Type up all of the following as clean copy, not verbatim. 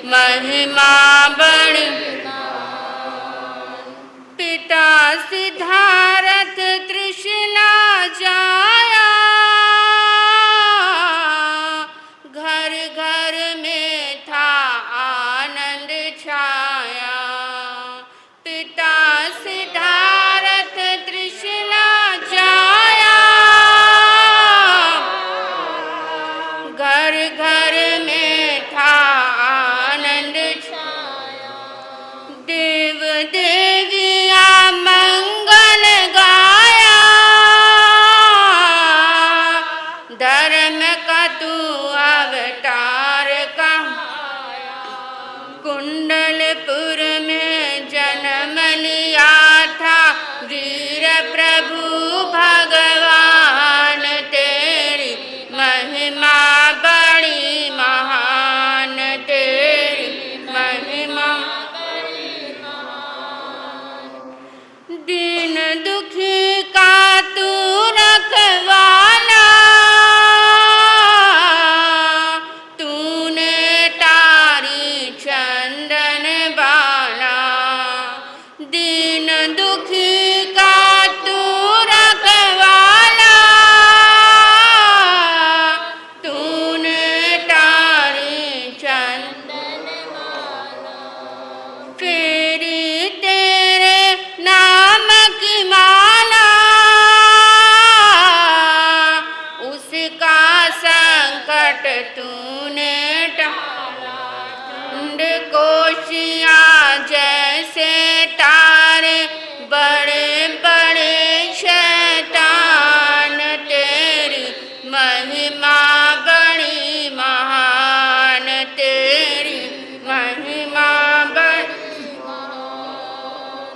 महिमा बड़ी। पिता सिद्धार्थ तृष्णा जाया, घर घर में था आनंद छाया। पिता सिद्धार्थ तृष्णा जाया, घर घर में था आनंद छाया। देव देविया मंगल गाया, धर्म का तू अवतार कहाया। कुंडलपुर में जन्म लिया था वीर प्रभु भगवान, तेरी महिमा बड़ी महान, तेरी महिमा बड़ी महान। दीन दुखी का तू रखवाला, तूने तारी चंदन बाला। दीन दुखी का तू रखवाला, तूने तारी चंदन बाला। फेरी तेरे नाम की माला, उसका संकट तूने टाला। कोशियाँ जैसे तारे बड़े बड़े शैतान, तेरी महिमा बड़ी महान, तेरी महिमा बड़ी महान।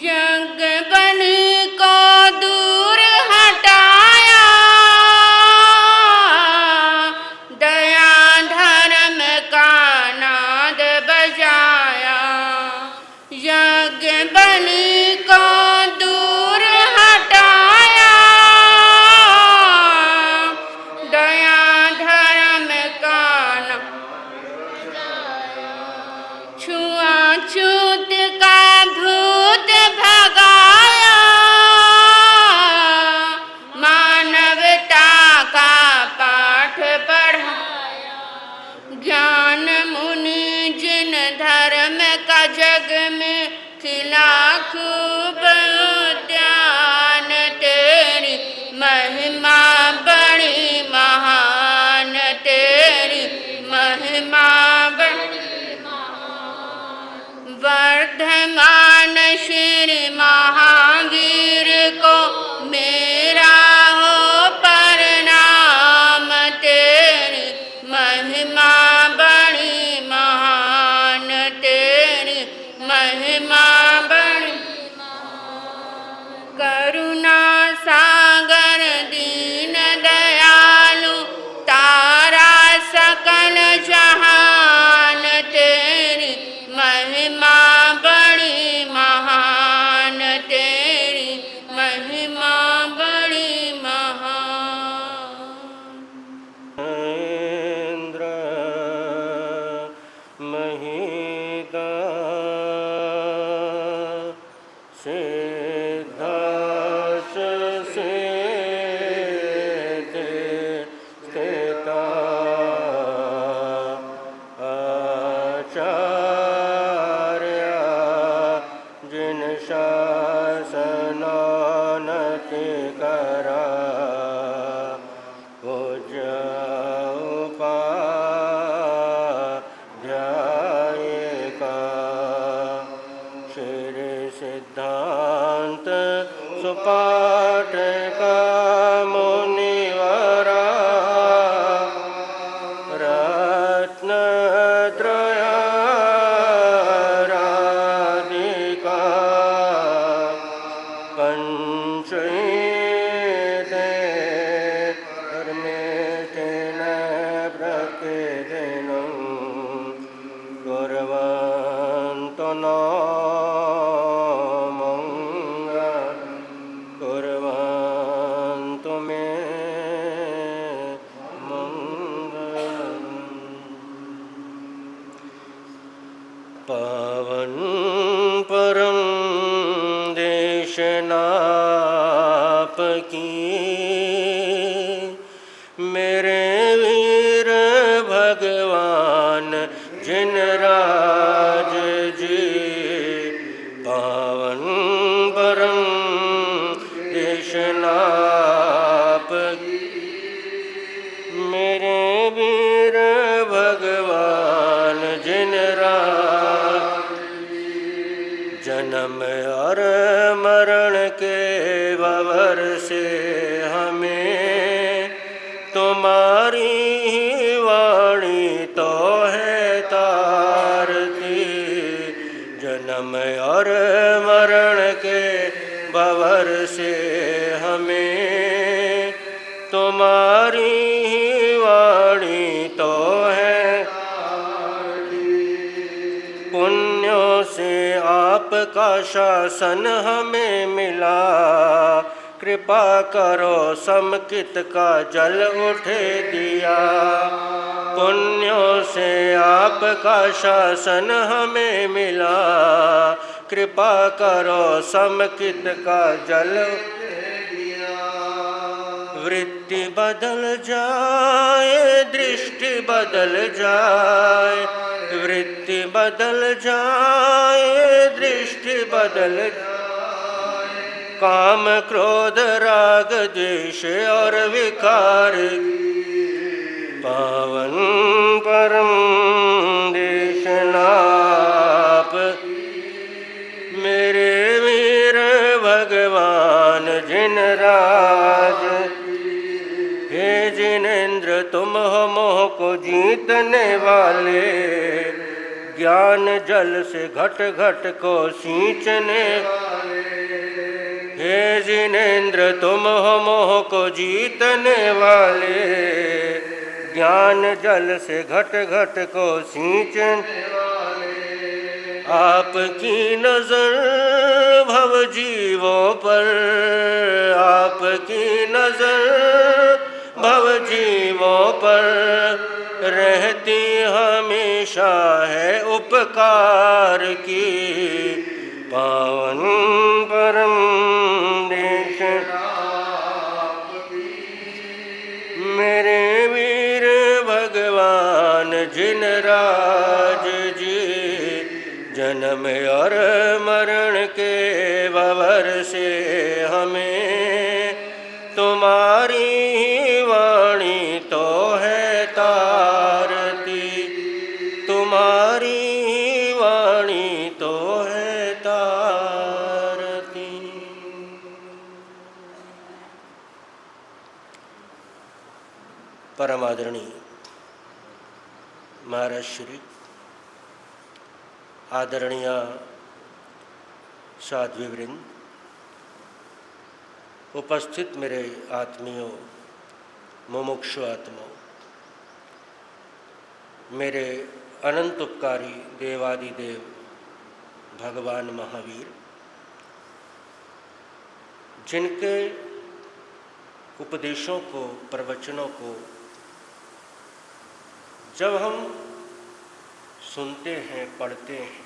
यज्ञ बलि को दूर हटाया, दया धर्म का नाद बजाया। यज्ञ बलि को दूर हटाया, दया धर्म का नाद बजाया। छुआछूत का भूत भगाया, मानवता का पाठ पढ़ाया। ज्ञान मुनि जिन धर्म का जग में खिला खूब उद्यान, तेरी महिमा बड़ी महान, तेरी महिमा बड़ी महान। वर्धमान श्री महावीर को मेरा हो प्रणाम, तेरी महिमा बड़ी महान, तेरी महिमा बड़ी महान। करुणा सागर दीन दयालु, तारा सकल जहान, तेरी महिमा बड़ी महान, तेरी महिमा बड़ी महान। इंद्र महिता सिद्धाश सिद्धि स्थिता, आचार्य जिन शासनानति करा। पूज्य उपाध्यायिका श्री सिद्धांत सुपाठका मुनिवरा। रत्नत्रयाराधिका कंचयिते धर्मेण प्रतिदिनं कुर्वन्तु नो मंगलं, कुर्वन्तु मे मंगलम्। पावन परम देशनाप की मेरे वीर भगवान जिन राज जी। पावन परम देशनाप की मेरे वीर भगवान जिन राज। जन्म और मरण के भंवर से हमें तुम्हारी ही वाणी तो है तारती। जन्म और मरण के भंवर से हमें तुम्हारी ही वाणी तो है। पुण्यों से आपका शासन हमें मिला, कृपा करो समकित का जल उठे दिया। पुण्यों से आपका शासन हमें मिला, कृपा करो समकित का जल उठे दिया। वृत्ति बदल जाए दृष्टि बदल जाए, वृत्ति बदल जाए दृष्टि बदल जाए। काम क्रोध राग द्वेष और विकार। पावन परम देशनाप मेरे वीर भगवान जिन राज। हे जिनेंद्र तुम हो मोह को जीतने वाले, ज्ञान जल से घट घट को सींचने वाले। हे जिनेंद्र तुम हो मोह को जीतने वाले, ज्ञान जल से घट घट को सींचने वाले। आपकी नजर भव जीवों पर, आपकी नजर भव जीवों पर रहती हमेशा है उपकार की। पावन परम देशनाप की मेरे वीर भगवान जिन राज जी। जन्म और मरण के भंवर से हमें तुम्हारी वाणी तो है तारती। तुम्हारी वाणी तो है तारती। परम आदरणीय महाराज श्री, आदरणीय साध्वीवृंद, उपस्थित मेरे आत्मियों, मुमुक्षु आत्माओं, मेरे अनंत उपकारी देवादिदेव भगवान महावीर, जिनके उपदेशों को, प्रवचनों को जब हम सुनते हैं, पढ़ते हैं,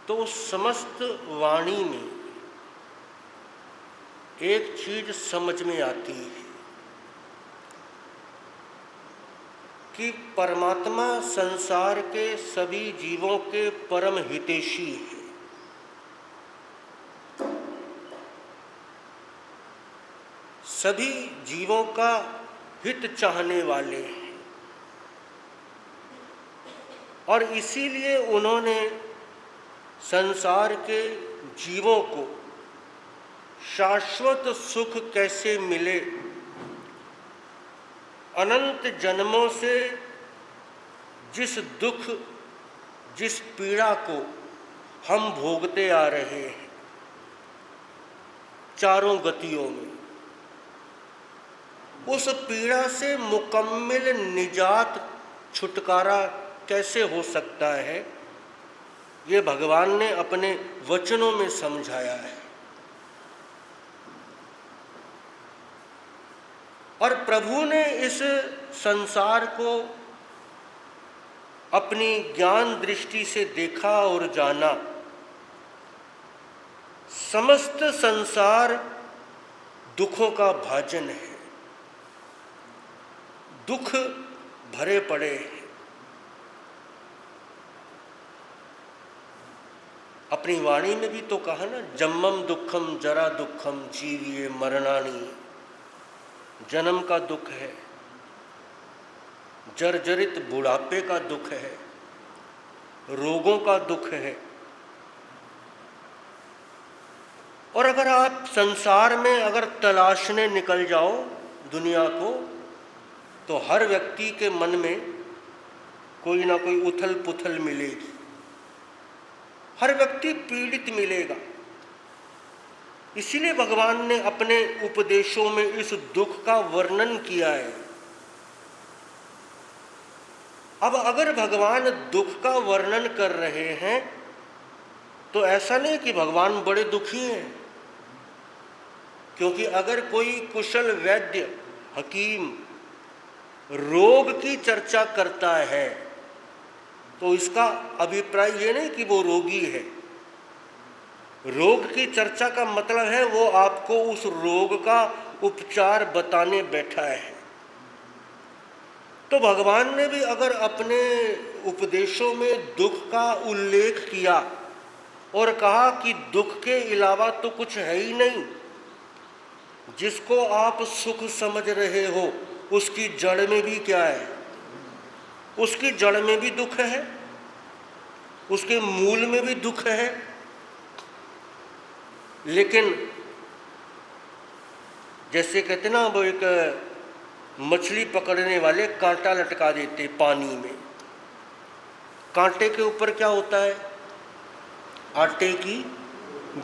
तो समस्त वाणी में एक चीज समझ में आती है कि परमात्मा संसार के सभी जीवों के परम हितैषी है। सभी जीवों का हित चाहने वाले हैं और इसीलिए उन्होंने संसार के जीवों को शाश्वत सुख कैसे मिले, अनंत जन्मों से जिस दुख, जिस पीड़ा को हम भोगते आ रहे हैं चारों गतियों में, उस पीड़ा से मुकम्मल निजात, छुटकारा कैसे हो सकता है, ये भगवान ने अपने वचनों में समझाया है। और प्रभु ने इस संसार को अपनी ज्ञान दृष्टि से देखा और जाना, समस्त संसार दुखों का भाजन है, दुख भरे पड़े हैं। अपनी वाणी में भी तो कहा ना, जन्मम दुखम जरा दुखम जीविये मरणानी। जन्म का दुख है, जर्जरित बुढ़ापे का दुख है, रोगों का दुख है। और अगर आप संसार में अगर तलाशने निकल जाओ दुनिया को, तो हर व्यक्ति के मन में कोई ना कोई उथल पुथल मिलेगी, हर व्यक्ति पीड़ित मिलेगा। इसीलिए भगवान ने अपने उपदेशों में इस दुख का वर्णन किया है। अब अगर भगवान दुख का वर्णन कर रहे हैं तो ऐसा नहीं कि भगवान बड़े दुखी हैं, क्योंकि अगर कोई कुशल वैद्य हकीम रोग की चर्चा करता है तो इसका अभिप्राय ये नहीं कि वो रोगी है। रोग की चर्चा का मतलब है वो आपको उस रोग का उपचार बताने बैठा है। तो भगवान ने भी अगर अपने उपदेशों में दुख का उल्लेख किया और कहा कि दुख के अलावा तो कुछ है ही नहीं, जिसको आप सुख समझ रहे हो उसकी जड़ में भी क्या है, उसकी जड़ में भी दुख है, उसके मूल में भी दुख है। लेकिन जैसे कहते ना, वो एक मछली पकड़ने वाले कांटा लटका देते पानी में, कांटे के ऊपर क्या होता है, आटे की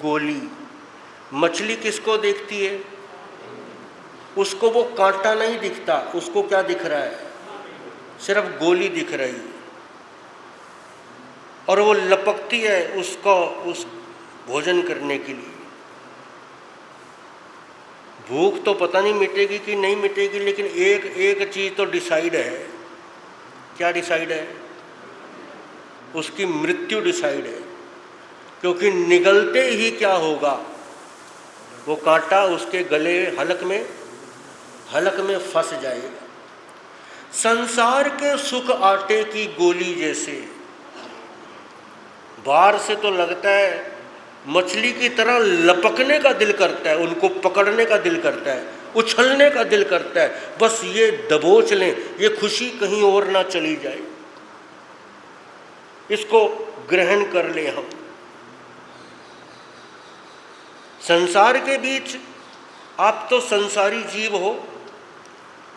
गोली। मछली किसको देखती है, उसको वो कांटा नहीं दिखता, उसको क्या दिख रहा है, सिर्फ गोली दिख रही है, और वो लपकती है उसको उस भोजन करने के लिए। भूख तो पता नहीं मिटेगी कि नहीं मिटेगी, लेकिन एक एक चीज तो डिसाइड है। क्या डिसाइड है, उसकी मृत्यु डिसाइड है, क्योंकि निगलते ही क्या होगा, वो कांटा उसके गले हलक में फंस जाएगा। संसार के सुख आटे की गोली जैसे, बाहर से तो लगता है मछली की तरह लपकने का दिल करता है, उनको पकड़ने का दिल करता है, उछलने का दिल करता है, बस ये दबोच लें, ये खुशी कहीं और ना चली जाए, इसको ग्रहण कर लें हम। संसार के बीच आप तो संसारी जीव हो,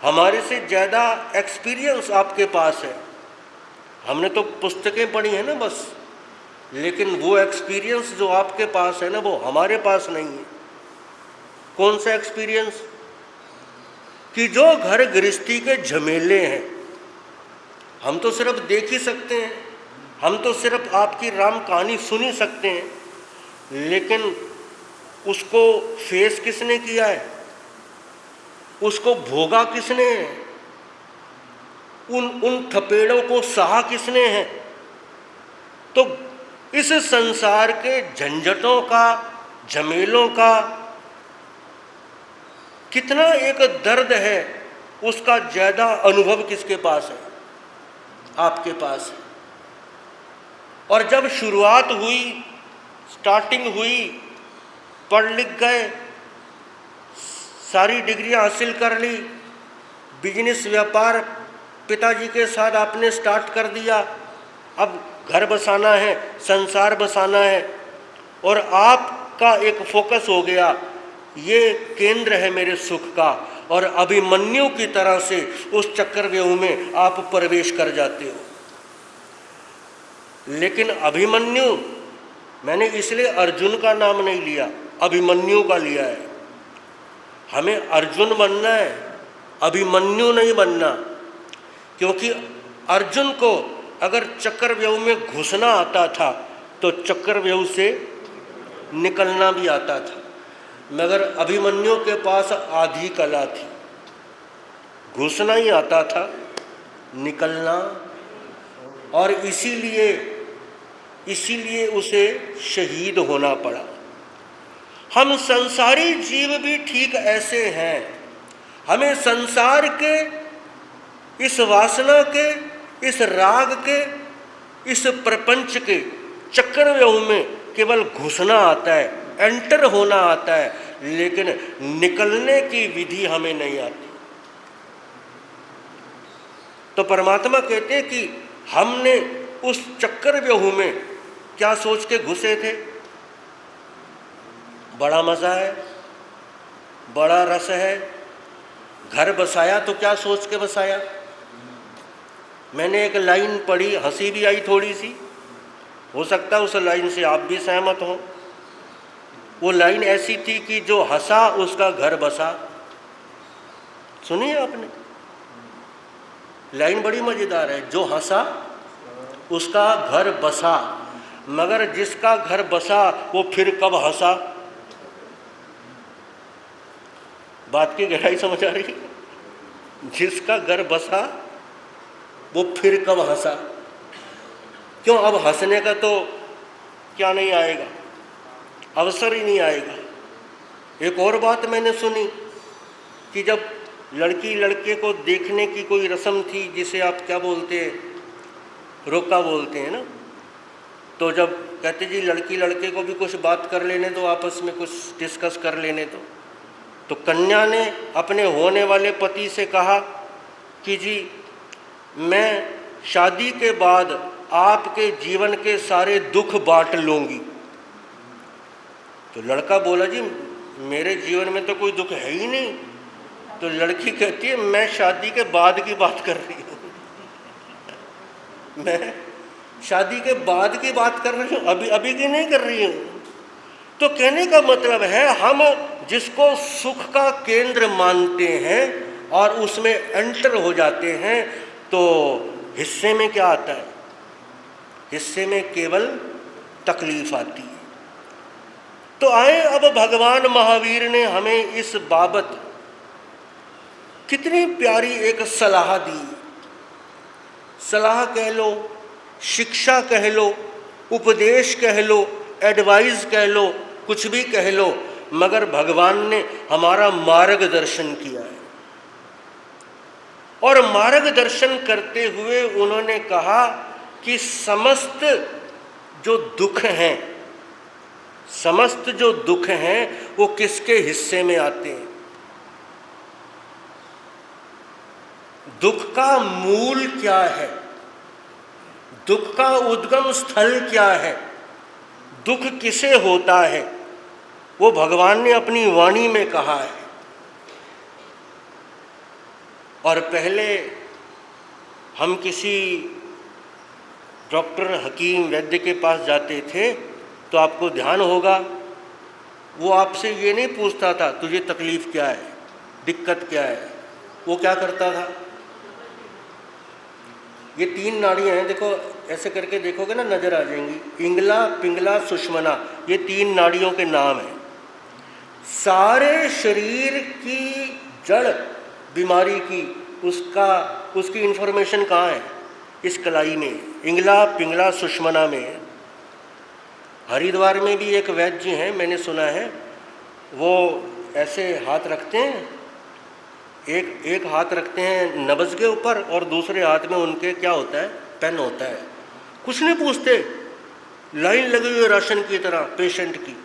हमारे से ज़्यादा एक्सपीरियंस आपके पास है। हमने तो पुस्तकें पढ़ी हैं ना बस, लेकिन वो एक्सपीरियंस जो आपके पास है ना, वो हमारे पास नहीं है। कौन सा एक्सपीरियंस, कि जो घर गृहस्थी के झमेले हैं हम तो सिर्फ देख ही सकते हैं, हम तो सिर्फ आपकी राम कहानी सुन ही सकते हैं, लेकिन उसको फेस किसने किया है, उसको भोगा किसने है, उन थपेड़ों को सहा किसने है। तो इस संसार के झंझटों का, झमेलों का कितना एक दर्द है, उसका ज़्यादा अनुभव किसके पास है, आपके पास है। और जब शुरुआत हुई, स्टार्टिंग हुई, पढ़ लिख गए, सारी डिग्रियां हासिल कर ली, बिजनेस व्यापार पिताजी के साथ आपने स्टार्ट कर दिया, अब घर बसाना है, संसार बसाना है, और आपका एक फोकस हो गया, ये केंद्र है मेरे सुख का, और अभिमन्यु की तरह से उस चक्रव्यूह में आप प्रवेश कर जाते हो। लेकिन अभिमन्यु, मैंने इसलिए अर्जुन का नाम नहीं लिया, अभिमन्यु का लिया है। हमें अर्जुन बनना है, अभिमन्यु नहीं बनना, क्योंकि अर्जुन को अगर चक्रव्यूह में घुसना आता था तो चक्रव्यूह से निकलना भी आता था, मगर अभिमन्यु के पास आधी कला थी, घुसना ही आता था, निकलना और इसीलिए उसे शहीद होना पड़ा। हम संसारी जीव भी ठीक ऐसे हैं। हमें संसार के, इस वासना के, इस राग के, इस प्रपंच के चक्रव्यूह में केवल घुसना आता है, एंटर होना आता है, लेकिन निकलने की विधि हमें नहीं आती। तो परमात्मा कहते हैं कि हमने उस चक्रव्यूह में क्या सोच के घुसे थे? बड़ा मजा है, बड़ा रस है, घर बसाया तो क्या सोच के बसाया? मैंने एक लाइन पढ़ी, हंसी भी आई थोड़ी सी, हो सकता है उस लाइन से आप भी सहमत हो। वो लाइन ऐसी थी कि जो हंसा उसका घर बसा। सुनिए आपने, लाइन बड़ी मजेदार है, जो हंसा उसका घर बसा, मगर जिसका घर बसा वो फिर कब हंसा? बात की गहराई समझ आ रही? जिसका घर बसा वो फिर कब हंसा? क्यों? अब हंसने का तो क्या नहीं आएगा, अवसर ही नहीं आएगा। एक और बात मैंने सुनी कि जब लड़की लड़के को देखने की कोई रस्म थी, जिसे आप क्या बोलते हैं, रोका बोलते हैं ना, तो जब कहते जी लड़की लड़के को भी कुछ बात कर लेने दो, आपस में कुछ डिस्कस कर लेने दो, तो कन्या ने अपने होने वाले पति से कहा कि जी मैं शादी के बाद आपके जीवन के सारे दुख बांट लूँगी। तो लड़का बोला जी मेरे जीवन में तो कोई दुख है ही नहीं। तो लड़की कहती है मैं शादी के बाद की बात कर रही हूँ, मैं शादी के बाद की बात कर रही हूँ, अभी की नहीं कर रही हूँ। तो कहने का मतलब है हम जिसको सुख का केंद्र मानते हैं और उसमें एंटर हो जाते हैं, तो हिस्से में क्या आता है? हिस्से में केवल तकलीफ आती है। तो आए अब भगवान महावीर ने हमें इस बाबत कितनी प्यारी एक सलाह दी। सलाह कह लो, शिक्षा कह लो, उपदेश कह लो, एडवाइस कह लो, कुछ भी कह लो, मगर भगवान ने हमारा मार्गदर्शन किया है। और मार्गदर्शन करते हुए उन्होंने कहा कि समस्त जो दुख हैं वो किसके हिस्से में आते हैं? दुख का मूल क्या है? दुख का उद्गम स्थल क्या है? दुख किसे होता है? वो भगवान ने अपनी वाणी में कहा है। और पहले हम किसी डॉक्टर, हकीम, वैद्य के पास जाते थे तो आपको ध्यान होगा वो आपसे ये नहीं पूछता था तुझे तकलीफ क्या है, दिक्कत क्या है। वो क्या करता था? ये 3 नाड़ियाँ हैं, देखो ऐसे करके देखोगे ना नजर आ जाएंगी, इंगला, पिंगला, सुषमना, ये 3 नाड़ियों के नाम हैं। सारे शरीर की जड़ बीमारी की उसकी इन्फॉर्मेशन कहाँ है? इस कलाई में, इंगला, पिंगला, सुषमना में। हरिद्वार में भी एक वैद्य जी हैं, मैंने सुना है, वो ऐसे हाथ रखते हैं, एक हाथ रखते हैं नब्ज के ऊपर और दूसरे हाथ में उनके क्या होता है? पेन होता है। कुछ नहीं पूछते, लाइन लगी हुई राशन की तरह पेशेंट की,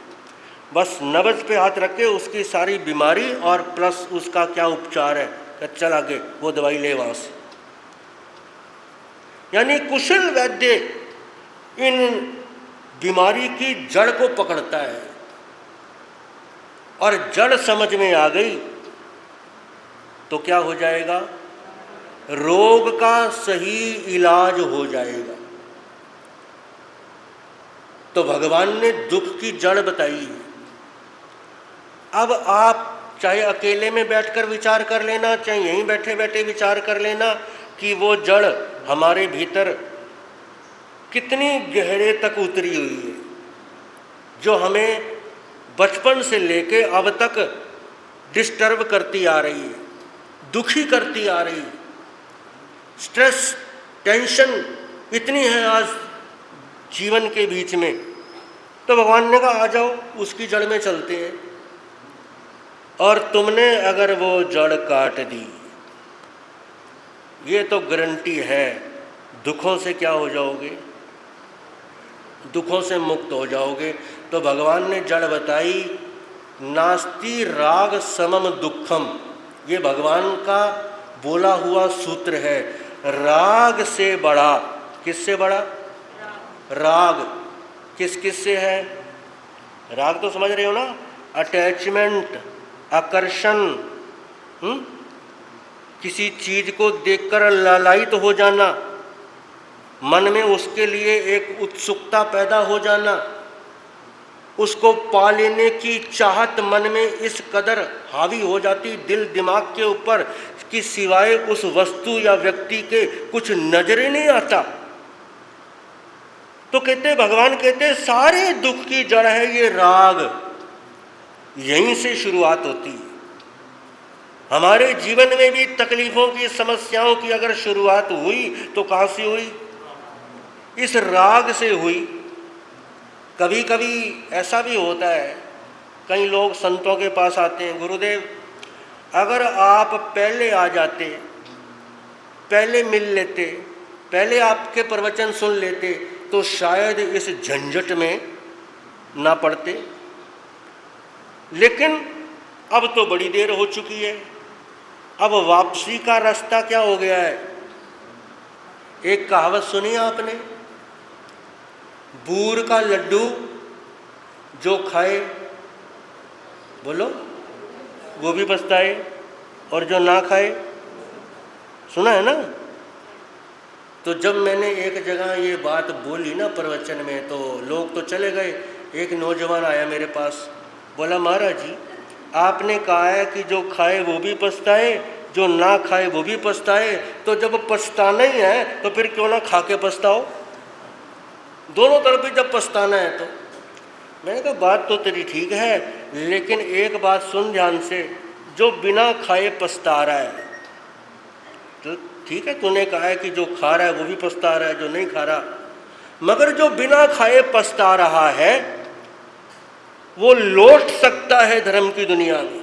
बस नब्ज पे हाथ रख के उसकी सारी बीमारी और प्लस उसका क्या उपचार है, चल आगे वो दवाई ले वहाँ से। यानी कुशल वैद्य इन बीमारी की जड़ को पकड़ता है, और जड़ समझ में आ गई तो क्या हो जाएगा? रोग का सही इलाज हो जाएगा। तो भगवान ने दुख की जड़ बताई है। अब आप चाहे अकेले में बैठकर विचार कर लेना, चाहे यहीं बैठे बैठे विचार कर लेना कि वो जड़ हमारे भीतर कितनी गहरे तक उतरी हुई है, जो हमें बचपन से लेके अब तक डिस्टर्ब करती आ रही है, दुखी करती आ रही है। स्ट्रेस, टेंशन इतनी है आज जीवन के बीच में। तो भगवान ने कहा आ जाओ उसकी जड़ में चलते हैं। और तुमने अगर वो जड़ काट दी, ये तो गारंटी है, दुखों से क्या हो जाओगे, दुखों से मुक्त हो जाओगे। तो भगवान ने जड़ बताई, नास्ति राग समम दुखम। ये भगवान का बोला हुआ सूत्र है। राग से बड़ा, किससे बड़ा? राग किस किस से है? राग तो समझ रहे हो ना, अटैचमेंट, आकर्षण, किसी चीज को देखकर लालायित हो जाना, मन में उसके लिए एक उत्सुकता पैदा हो जाना, उसको पा लेने की चाहत मन में इस कदर हावी हो जाती दिल दिमाग के ऊपर कि सिवाय उस वस्तु या व्यक्ति के कुछ नजर ही नहीं आता। तो कहते, भगवान कहते सारे दुख की जड़ है ये राग। यहीं से शुरुआत होती है। हमारे जीवन में भी तकलीफों की, समस्याओं की अगर शुरुआत हुई तो कहाँ से हुई? इस राग से हुई। कभी कभी ऐसा भी होता है, कई लोग संतों के पास आते हैं, गुरुदेव अगर आप पहले आ जाते, पहले मिल लेते, पहले आपके प्रवचन सुन लेते तो शायद इस झंझट में ना पड़ते। लेकिन अब तो बड़ी देर हो चुकी है, अब वापसी का रास्ता क्या हो गया है? एक कहावत सुनी आपने, बूर का लड्डू जो खाए, बोलो, वो भी पछताए, और जो ना खाए, सुना है ना? तो जब मैंने एक जगह ये बात बोली ना प्रवचन में, तो लोग तो चले गए। एक नौजवान आया मेरे पास, बोला महाराज जी आपने कहा है कि जो खाए वो भी पछताए, जो ना खाए वो भी पछताए, तो जब पछताना ही है तो फिर क्यों ना खा के पछताओ? दोनों तरफ भी जब पछताना है तो। मैंने कहा बात तो तेरी ठीक है, लेकिन एक बात सुन ध्यान से, जो बिना खाए पछता रहा है, तो ठीक है तूने कहा है कि जो खा रहा है वो भी पछता रहा है, जो नहीं खा रहा, मगर जो बिना खाए पछता रहा है वो लौट सकता है धर्म की दुनिया में,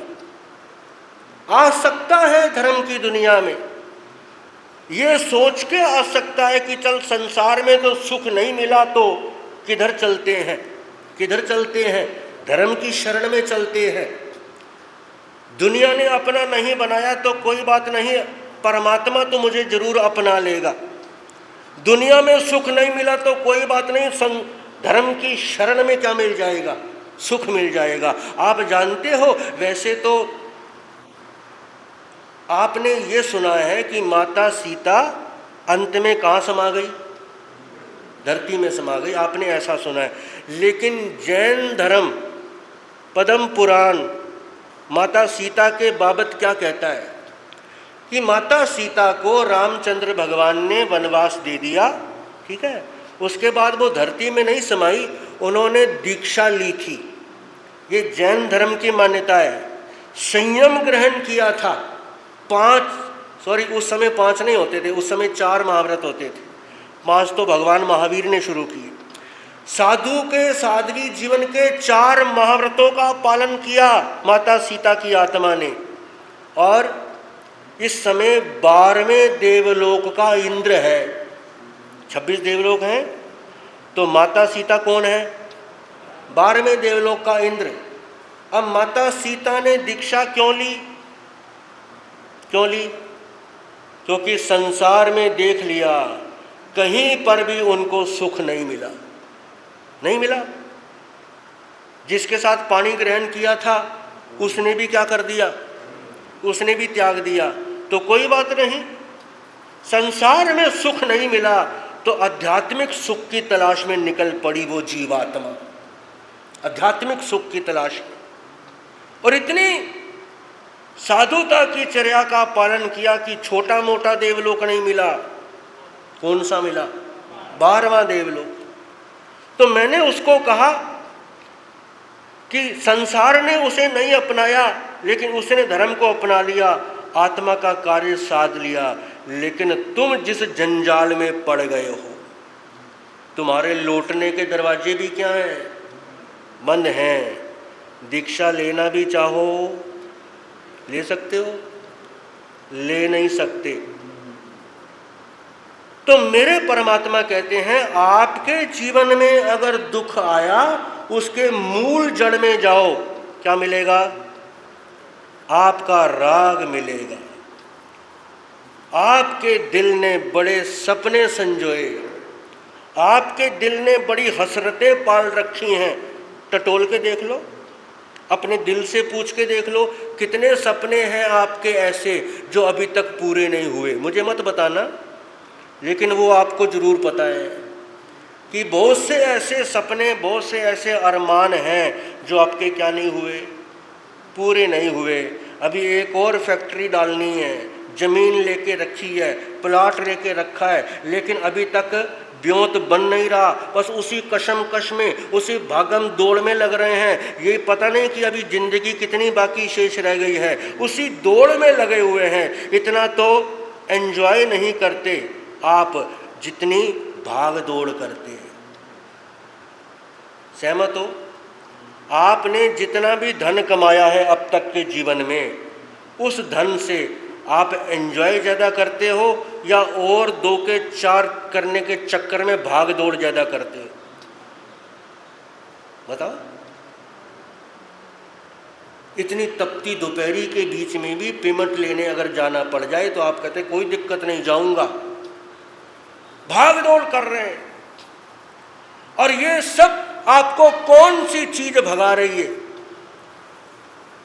आ सकता है धर्म की दुनिया में। ये सोच के आ सकता है कि चल संसार में तो सुख नहीं मिला तो किधर चलते हैं, किधर चलते हैं? धर्म की शरण में चलते हैं। दुनिया ने अपना नहीं बनाया तो कोई बात नहीं, परमात्मा तो मुझे जरूर अपना लेगा। दुनिया में सुख नहीं मिला तो कोई बात नहीं, धर्म की शरण में क्या मिल जाएगा? सुख मिल जाएगा। आप जानते हो, वैसे तो आपने ये सुना है कि माता सीता अंत में कहाँ समा गई? धरती में समा गई, आपने ऐसा सुना है। लेकिन जैन धर्म पद्म पुराण माता सीता के बाबत क्या कहता है कि माता सीता को रामचंद्र भगवान ने वनवास दे दिया, ठीक है, उसके बाद वो धरती में नहीं समाई, उन्होंने दीक्षा ली थी। ये जैन धर्म की मान्यता है। संयम ग्रहण किया था। उस समय 5 नहीं होते थे, उस समय 4 महाव्रत होते थे, 5 तो भगवान महावीर ने शुरू किए। साधु के साध्वी जीवन के 4 महाव्रतों का पालन किया माता सीता की आत्मा ने। और इस समय 12वें देवलोक का इंद्र है। 26 देवलोक हैं, तो माता सीता कौन है? 12वें देवलोक का इंद्र। अब माता सीता ने दीक्षा क्यों ली? क्यों ली? क्योंकि संसार में देख लिया कहीं पर भी उनको सुख नहीं मिला, नहीं मिला। जिसके साथ पानी ग्रहण किया था उसने भी क्या कर दिया? उसने भी त्याग दिया। तो कोई बात नहीं, संसार में सुख नहीं मिला तो आध्यात्मिक सुख की तलाश में निकल पड़ी वो जीवात्मा, आध्यात्मिक सुख की तलाश में। और इतनी साधुता की चर्या का पालन किया कि छोटा मोटा देवलोक नहीं मिला। कौन सा मिला? 12वां देवलोक। तो मैंने उसको कहा कि संसार ने उसे नहीं अपनाया, लेकिन उसने धर्म को अपना लिया, आत्मा का कार्य साध लिया। लेकिन तुम जिस जंजाल में पड़ गए हो, तुम्हारे लौटने के दरवाजे भी क्या हैं? बंद हैं। दीक्षा लेना भी चाहो ले सकते हो, ले नहीं सकते। तो मेरे परमात्मा कहते हैं आपके जीवन में अगर दुख आया, उसके मूल जड़ में जाओ, क्या मिलेगा? आपका राग मिलेगा। आपके दिल ने बड़े सपने संजोए, आपके दिल ने बड़ी हसरतें पाल रखी हैं। टटोल के देख लो, अपने दिल से पूछ के देख लो, कितने सपने हैं आपके ऐसे जो अभी तक पूरे नहीं हुए। मुझे मत बताना, लेकिन वो आपको जरूर पता है कि बहुत से ऐसे सपने, बहुत से ऐसे अरमान हैं जो आपके क्या नहीं हुए, पूरे नहीं हुए। अभी एक और फैक्ट्री डालनी है, ज़मीन लेके रखी है, प्लाट लेके रखा है, लेकिन अभी तक ब्योंत बन नहीं रहा। बस उसी कशमकश में, उसी भागम दौड़ में लग रहे हैं। ये पता नहीं कि अभी ज़िंदगी कितनी बाकी शेष रह गई है, उसी दौड़ में लगे हुए हैं। इतना तो एंजॉय नहीं करते आप जितनी भाग दौड़ करते हैं। सहमत हो? आपने जितना भी धन कमाया है अब तक के जीवन में, उस धन से आप एंजॉय ज़्यादा करते हो या और 2 के 4 करने के चक्कर में भाग दौड़ ज़्यादा करते हो? बताओ। इतनी तपती दोपहरी के बीच में भी पेमेंट लेने अगर जाना पड़ जाए तो आप कहते कोई दिक्कत नहीं, जाऊंगा। भाग दौड़ कर रहे हैं। और ये सब आपको कौन सी चीज भगा रही है?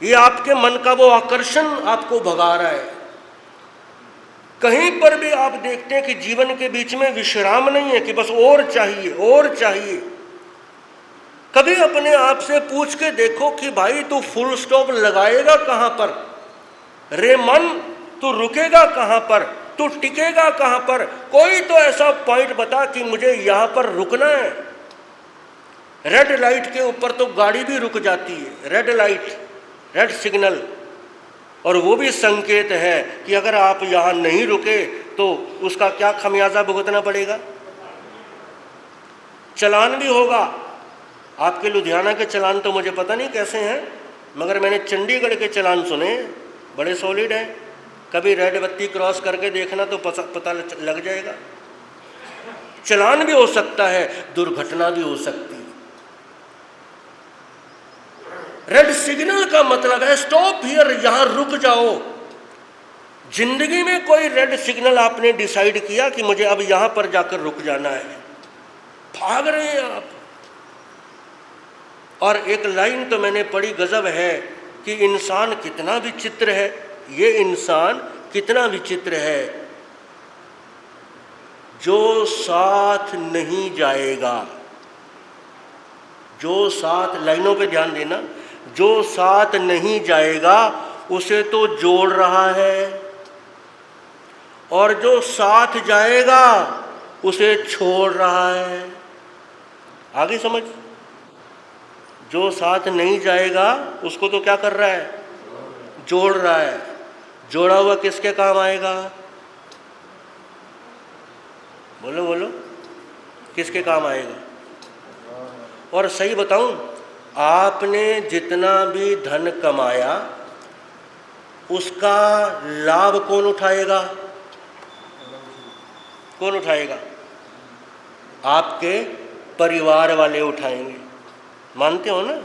ये आपके मन का वो आकर्षण आपको भगा रहा है। कहीं पर भी आप देखते हैं कि जीवन के बीच में विश्राम नहीं है, कि बस और चाहिए और चाहिए। कभी अपने आप से पूछ के देखो कि भाई तू फुल स्टॉप लगाएगा कहां पर? रे मन, तू रुकेगा कहां पर? तू टिकेगा कहां पर? कोई तो ऐसा पॉइंट बता कि मुझे यहां पर रुकना है। रेड लाइट के ऊपर तो गाड़ी भी रुक जाती है, रेड लाइट, रेड सिग्नल, और वो भी संकेत है कि अगर आप यहाँ नहीं रुके तो उसका क्या खमियाजा भुगतना पड़ेगा। चलान भी होगा। आपके लुधियाना के चलान तो मुझे पता नहीं कैसे हैं, मगर मैंने चंडीगढ़ के चलान सुने, बड़े सॉलिड हैं। कभी रेड बत्ती क्रॉस करके देखना तो पता लग जाएगा। चलान भी हो सकता है, दुर्घटना भी हो सकती है। रेड सिग्नल का मतलब है स्टॉप हियर, यहां रुक जाओ। जिंदगी में कोई रेड सिग्नल आपने डिसाइड किया कि मुझे अब यहां पर जाकर रुक जाना है, भाग रहे हैं आप। और एक लाइन तो मैंने पढ़ी, गजब है कि इंसान कितना विचित्र है। ये इंसान कितना विचित्र है, जो साथ नहीं जाएगा, जो साथ, लाइनों पे ध्यान देना, जो साथ नहीं जाएगा उसे तो जोड़ रहा है, और जो साथ जाएगा उसे छोड़ रहा है। आगे समझ। जो साथ नहीं जाएगा उसको तो क्या कर रहा है? जोड़ रहा है। जोड़ा हुआ किसके काम आएगा? बोलो बोलो, किसके काम आएगा? और सही बताऊं, आपने जितना भी धन कमाया उसका लाभ कौन उठाएगा? कौन उठाएगा? आपके परिवार वाले उठाएंगे। मानते हो ना?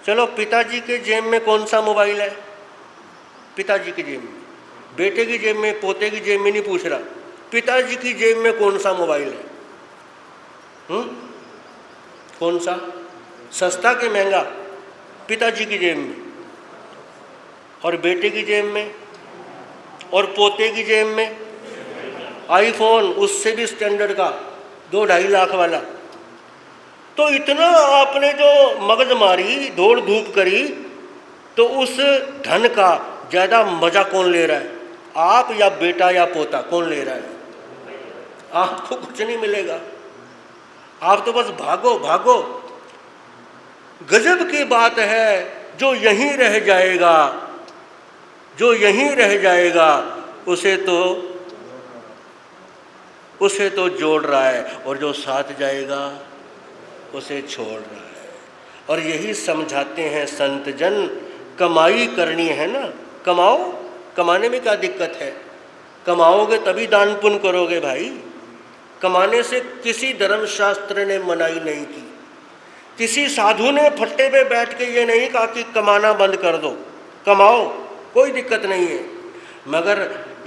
चलो, पिताजी के जेब में कौन सा मोबाइल है? पिताजी की जेब में। बेटे की जेब में, पोते की जेब में नहीं पूछ रहा, पिताजी की जेब में कौन सा मोबाइल है? कौन सा? सस्ता के महंगा? पिताजी की जेब में। और बेटे की जेब में और पोते की जेब में आईफोन, उससे भी स्टैंडर्ड का, 2-2.5 लाख वाला। तो इतना आपने जो मगज मारी, दौड़ धूप करी, तो उस धन का ज़्यादा मजा कौन ले रहा है? आप या बेटा या पोता? कौन ले रहा है? आपको कुछ नहीं मिलेगा। आप तो बस भागो भागो। गजब की बात है, जो यहीं रह जाएगा, जो यहीं रह जाएगा उसे तो उसे तो जोड़ रहा है, और जो साथ जाएगा उसे छोड़ रहा है। और यही समझाते हैं संत जन, कमाई करनी है ना, कमाओ, कमाने में क्या दिक्कत है? कमाओगे तभी दान पुण्य करोगे भाई। कमाने से किसी धर्मशास्त्र ने मनाही नहीं की, किसी साधु ने फट्टे पे बैठ के ये नहीं कहा कि कमाना बंद कर दो, कमाओ, कोई दिक्कत नहीं है। मगर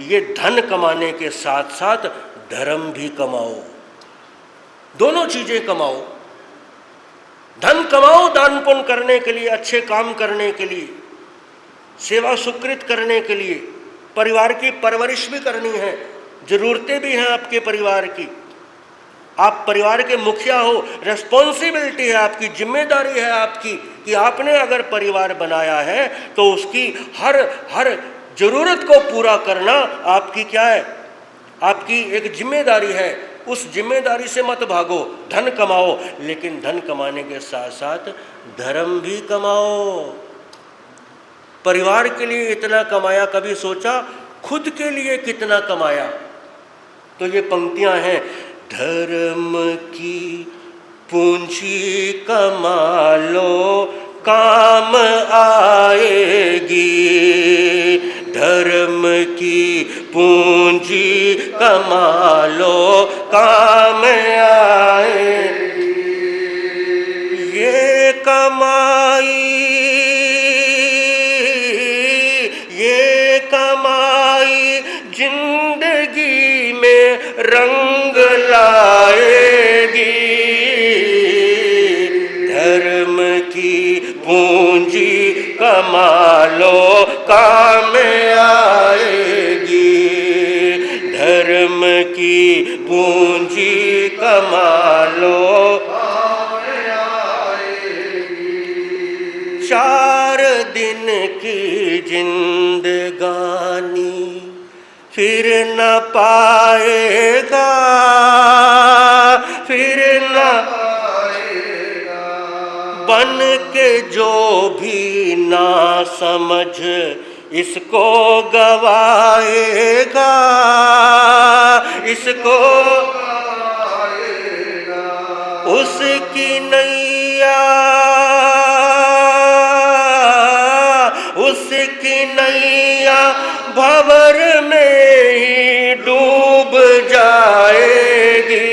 ये धन कमाने के साथ साथ धर्म भी कमाओ, दोनों चीजें कमाओ। धन कमाओ दान पुण्य करने के लिए, अच्छे काम करने के लिए, सेवा सुकृत करने के लिए, परिवार की परवरिश भी करनी है, जरूरतें भी हैं आपके परिवार की। आप परिवार के मुखिया हो, रेस्पॉन्सिबिलिटी है आपकी, जिम्मेदारी है आपकी कि आपने अगर परिवार बनाया है तो उसकी हर जरूरत को पूरा करना आपकी क्या है, आपकी एक जिम्मेदारी है। उस जिम्मेदारी से मत भागो, धन कमाओ, लेकिन धन कमाने के साथ साथ धर्म भी कमाओ। परिवार के लिए इतना कमाया, कभी सोचा खुद के लिए कितना कमाया? तो ये पंक्तियां हैं, धर्म की पूंजी कमा लो काम आएगी, धर्म की पूंजी कमा लो काम आएगी। ये कमाई जिंदगी में रंग लाएगी, धर्म की पूंजी कमा लो काम आएगी, धर्म की पूंजी कमा लो काम आएगी। 4 दिन की जिंदगानी फिर न पाएगा, फिर न पाएगा, बन के जो भी ना समझ इसको गवाएगा, इसको गवाएगा। उसकी नैया, उसकी नैया भंवर में ही डूब जाएगी,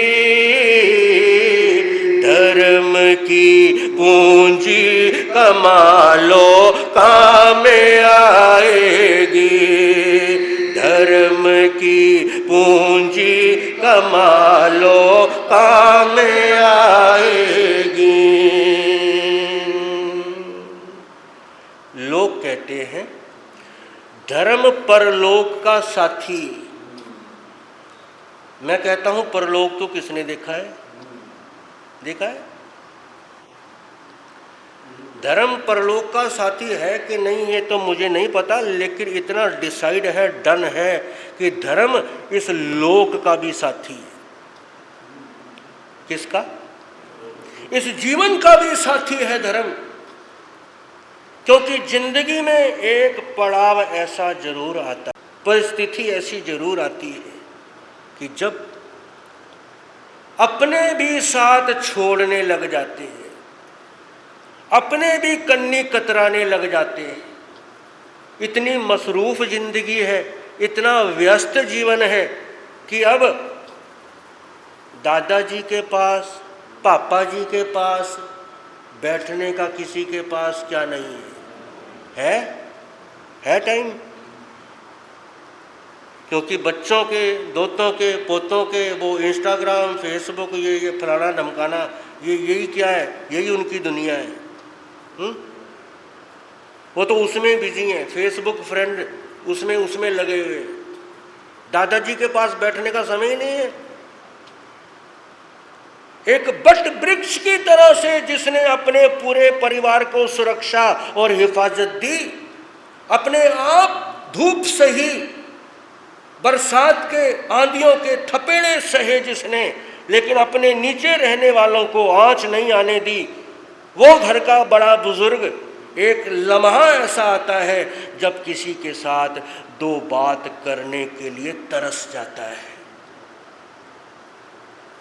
धर्म की पूंजी कमा लो काम आएगी, धर्म की पूंजी कमा लो काम आएगी। लोग कहते हैं धर्म परलोक का साथी। मैं कहता हूं परलोक तो किसने देखा है? देखा है? धर्म परलोक का साथी है कि नहीं ये तो मुझे नहीं पता, लेकिन इतना डिसाइड है, डन है कि धर्म इस लोक का भी साथी है। किसका? इस जीवन का भी साथी है धर्म। क्योंकि जिंदगी में एक पड़ाव ऐसा जरूर आता है, परिस्थिति ऐसी जरूर आती है कि जब अपने भी साथ छोड़ने लग जाते हैं, अपने भी कन्नी कतराने लग जाते हैं। इतनी मसरूफ जिंदगी है, इतना व्यस्त जीवन है कि अब दादाजी के पास, पापा जी के पास बैठने का किसी के पास क्या नहीं है? है टाइम? क्योंकि बच्चों के, दोतों के, पोतों के वो इंस्टाग्राम, फेसबुक, ये फलाना धमकाना, यही क्या है? यही उनकी दुनिया है। वो तो उसमें बिजी हैं, फेसबुक फ्रेंड उसमें लगे हुए। दादाजी के पास बैठने का समय ही नहीं है। एक बट वृक्ष की तरह से जिसने अपने पूरे परिवार को सुरक्षा और हिफाजत दी, अपने आप धूप सही, बरसात के, आंधियों के थपेड़े सहे जिसने, लेकिन अपने नीचे रहने वालों को आंच नहीं आने दी, वो घर का बड़ा बुजुर्ग। एक लम्हा ऐसा आता है जब किसी के साथ 2 बात करने के लिए तरस जाता है।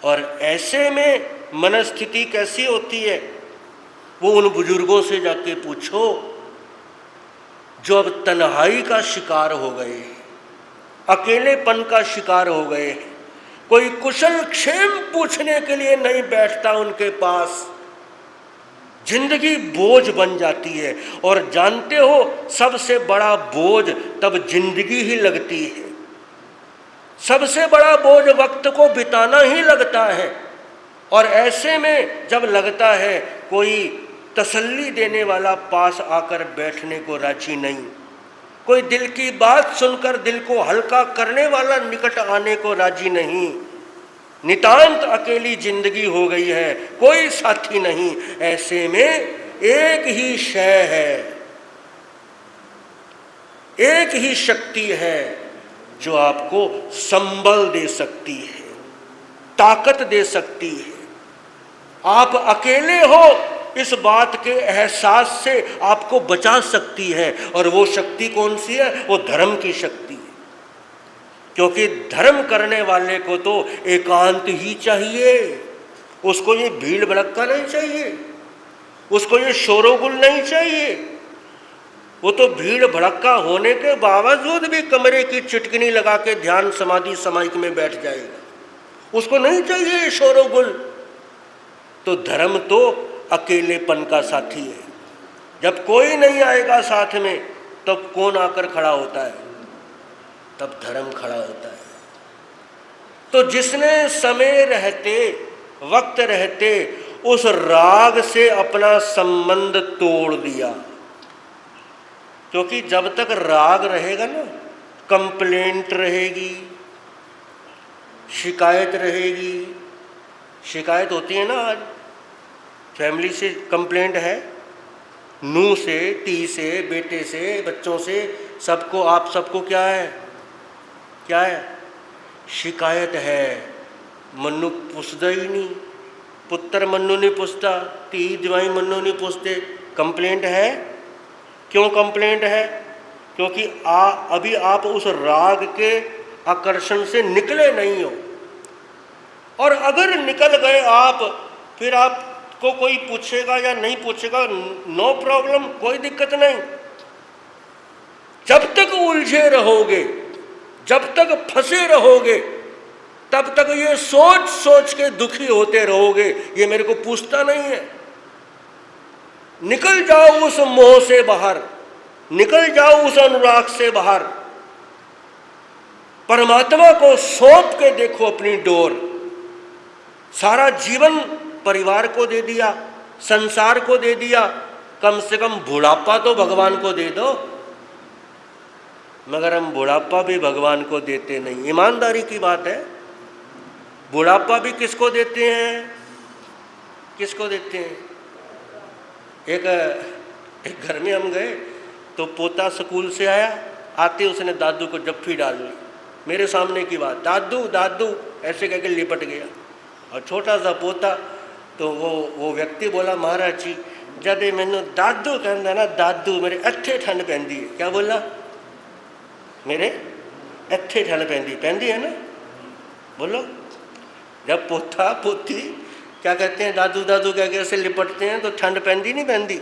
और ऐसे में मनस्थिति कैसी होती है, वो उन बुजुर्गों से जाके पूछो जो अब तन्हाई का शिकार हो गए, अकेलेपन का शिकार हो गए। कोई कुशल क्षेम पूछने के लिए नहीं बैठता उनके पास। जिंदगी बोझ बन जाती है। और जानते हो सबसे बड़ा बोझ तब जिंदगी ही लगती है। सबसे बड़ा बोझ वक्त को बिताना ही लगता है। और ऐसे में जब लगता है कोई तसल्ली देने वाला पास आकर बैठने को राजी नहीं, कोई दिल की बात सुनकर दिल को हल्का करने वाला निकट आने को राजी नहीं, नितांत अकेली जिंदगी हो गई है, कोई साथी नहीं। ऐसे में एक ही शय है, एक ही शक्ति है जो आपको संबल दे सकती है, ताकत दे सकती है। आप अकेले हो इस बात के एहसास से आपको बचा सकती है। और वो शक्ति कौन सी है? वो धर्म की शक्ति है। क्योंकि धर्म करने वाले को तो एकांत ही चाहिए। उसको ये भीड़ भड़क्का नहीं चाहिए, उसको ये शोरोगुल नहीं चाहिए। वो तो भीड़ भड़क्का होने के बावजूद भी कमरे की चिटकनी लगा के ध्यान समाधि समाइक में बैठ जाएगा। उसको नहीं चाहिए शोरोगुल। तो धर्म तो अकेलेपन का साथी है। जब कोई नहीं आएगा साथ में तब कौन आकर खड़ा होता है? तब धर्म खड़ा होता है। तो जिसने समय रहते, वक्त रहते उस राग से अपना संबंध तोड़ दिया, क्योंकि जब तक राग रहेगा ना, कंप्लेंट रहेगी, शिकायत रहेगी। शिकायत होती है ना, आज फैमिली से कंप्लेंट है, नूह से, टी से, बेटे से, बच्चों से, सबको। आप सबको क्या है? क्या है? शिकायत है। मन्नू पुछदा ही नहीं, पुत्र मन्नू नहीं पुछता, धी जवाई मन्नू नहीं पुछते। कंप्लेंट है। क्यों कंप्लेंट है? क्योंकि अभी आप उस राग के आकर्षण से निकले नहीं हो। और अगर निकल गए आप, फिर आपको कोई पूछेगा या नहीं पूछेगा, नो प्रॉब्लम, कोई दिक्कत नहीं। जब तक उलझे रहोगे, जब तक फंसे रहोगे, तब तक ये सोच सोच के दुखी होते रहोगे, ये मेरे को पूछता नहीं है। निकल जाओ उस मोह से बाहर, निकल जाओ उस अनुराग से बाहर। परमात्मा को सौंप के देखो अपनी डोर। सारा जीवन परिवार को दे दिया, संसार को दे दिया, कम से कम बुढ़ापा तो भगवान को दे दो। मगर हम बुढ़ापा भी भगवान को देते नहीं। ईमानदारी की बात है। बुढ़ापा भी किसको देते हैं? किसको देते हैं? एक घर में हम गए तो पोता स्कूल से आया, आते उसने दादू को जप्फी डाल ली। मेरे सामने की बात, दादू दादू ऐसे कहकर लिपट गया। और छोटा सा पोता, तो वो व्यक्ति बोला, महाराज जी जब मैनू दादू कहता ना, दादू मेरे इत्थे ठंड पैंदी है। क्या बोला? मेरे इत्थे ठंड पैंदी है ना। बोलो, जब पोता पोती क्या कहते हैं, दादू दादू कह के ऐसे लिपटते हैं तो ठंड पैंदी नहीं पैंदी?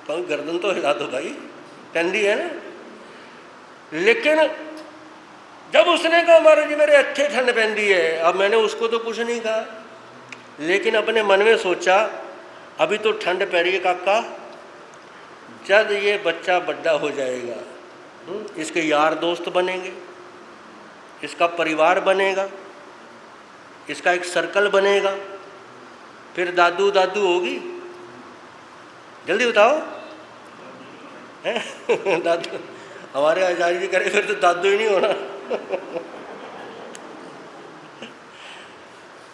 कभी गर्दन तो हिला दो भाई, पैंदी है ना। लेकिन जब उसने कहा महाराज जी मेरे अच्छे ठंड पैंदी है, अब मैंने उसको तो कुछ नहीं कहा, लेकिन अपने मन में सोचा अभी तो ठंड पै रही है काका, जब ये बच्चा बड़ा हो जाएगा, इसके यार दोस्त बनेंगे, इसका परिवार बनेगा, इसका एक सर्कल बनेगा, फिर दादू दादू होगी। जल्दी बताओ हैं? दादू हमारे आचार्य जी करे फिर तो दादू ही नहीं होना।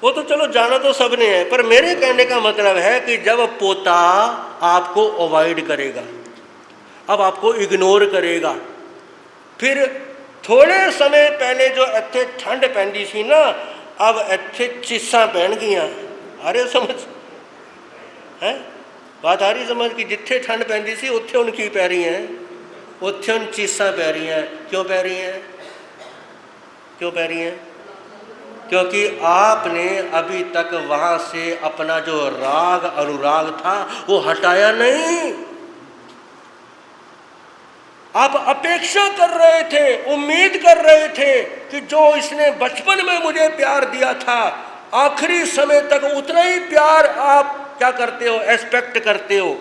वो तो चलो जाना तो सबने है, पर मेरे कहने का मतलब है कि जब पोता आपको अवॉइड करेगा, अब आपको इग्नोर करेगा, फिर थोड़े समय पहले जो इत्थे ठंड पैंदी सी ना, अब इत्थे चीसा पैन गईयां। अरे समझ है बात आ रही समझ कि जिथे ठंड पैंदी सी उत्थे हुण की पै रही हैं, उत्थे हुण चीसा पै रही हैं। क्यों पै रही हैं? क्यों पै रही हैं? क्योंकि आपने अभी तक वहां से अपना जो राग अनुराग था वो हटाया नहीं। आप अपेक्षा कर रहे थे, उम्मीद कर रहे थे कि जो इसने बचपन में मुझे प्यार दिया था, आखिरी समय तक उतना ही प्यार आप क्या करते हो, एक्सपेक्ट करते हो,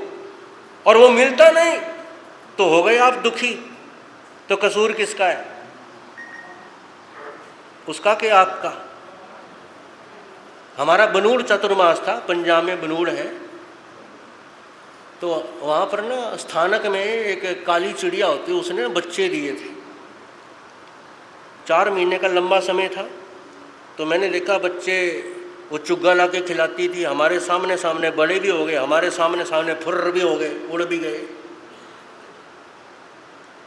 और वो मिलता नहीं, तो हो गए आप दुखी। तो कसूर किसका है? उसका कि आपका? हमारा बनूड़ चतुर्मास था, पंजाब में बनूड़ है, तो वहाँ पर ना स्थानक में एक काली चिड़िया होती है, उसने बच्चे दिए थे। 4 महीने का लंबा समय था, तो मैंने देखा बच्चे वो चुग्गा ला के खिलाती थी, हमारे सामने सामने बड़े भी हो गए, हमारे सामने सामने फुर्र भी हो गए, उड़ भी गए।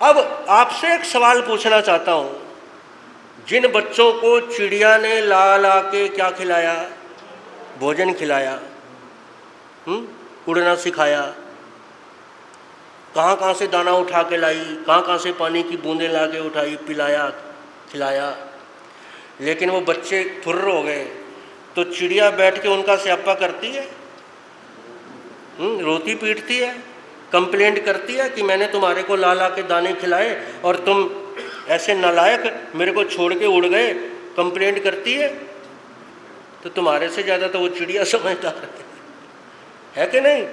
अब आपसे एक सवाल पूछना चाहता हूँ, जिन बच्चों को चिड़िया ने ला ला के क्या खिलाया, भोजन खिलाया, उड़ना सिखाया, कहाँ कहाँ से दाना उठा के लाई, कहाँ कहाँ से पानी की बूंदें ला के उठाई, पिलाया खिलाया, लेकिन वो बच्चे फुर्र हो गए, तो चिड़िया बैठ के उनका स्यापा करती है, रोती पीटती है, कंप्लेंट करती है कि मैंने तुम्हारे को ला ला के दाने खिलाए और तुम ऐसे नालायक मेरे को छोड़ के उड़ गए, कंप्लेंट करती है? तो तुम्हारे से ज़्यादा तो वो चिड़िया समझदार है कि नहीं?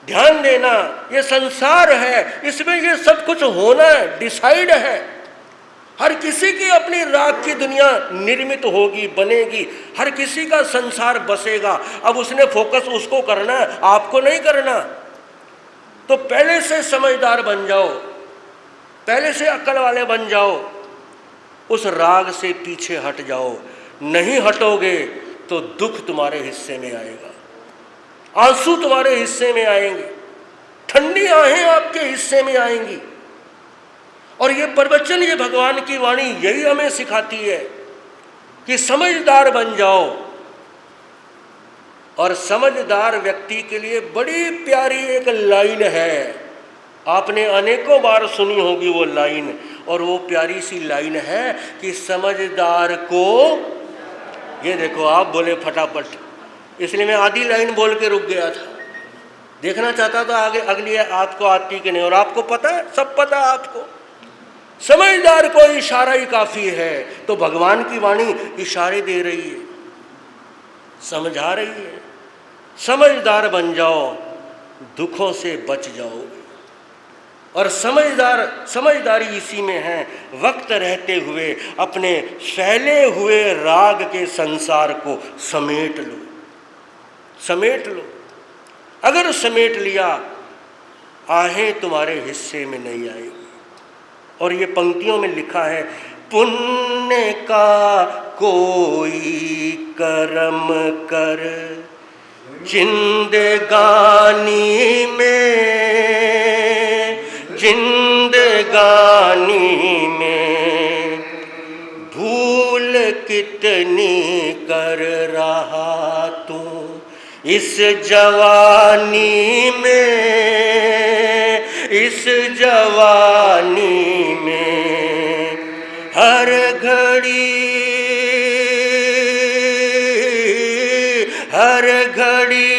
ध्यान देना, ये संसार है, इसमें ये सब कुछ होना है, डिसाइड है। हर किसी की अपनी राग की दुनिया निर्मित होगी, बनेगी, हर किसी का संसार बसेगा। अब उसने फोकस उसको करना है, आपको नहीं करना। तो पहले से समझदार बन जाओ, पहले से अक्ल वाले बन जाओ, उस राग से पीछे हट जाओ। नहीं हटोगे तो दुख तुम्हारे हिस्से में आएगा, आंसू तुम्हारे हिस्से में आएंगे, ठंडी आहें आपके हिस्से में आएंगी। और ये प्रवचन, ये भगवान की वाणी यही हमें सिखाती है कि समझदार बन जाओ। और समझदार व्यक्ति के लिए बड़ी प्यारी एक लाइन है, आपने अनेकों बार सुनी होगी वो लाइन, और वो प्यारी सी लाइन है कि समझदार को, ये देखो आप बोले फटाफट, इसलिए मैं आधी लाइन बोल के रुक गया था, देखना चाहता था आगे अगली आपको आती कि नहीं। और आपको पता है, सब पता है आपको, समझदार को इशारा ही काफी है। तो भगवान की वाणी इशारे दे रही है, समझा रही है। समझदार बन जाओ, दुखों से बच जाओ। और समझदारी इसी में है, वक्त रहते हुए अपने फैले हुए राग के संसार को समेट लो, समेट लो। अगर समेट लिया, आहें तुम्हारे हिस्से में नहीं आएगी। और ये पंक्तियों में लिखा है, पुण्य का कोई कर्म कर जिंदगानी में, जिंदगानी में भूल कितनी कर रहा तू इस जवानी में, इस जवानी में हर घड़ी, हर घड़ी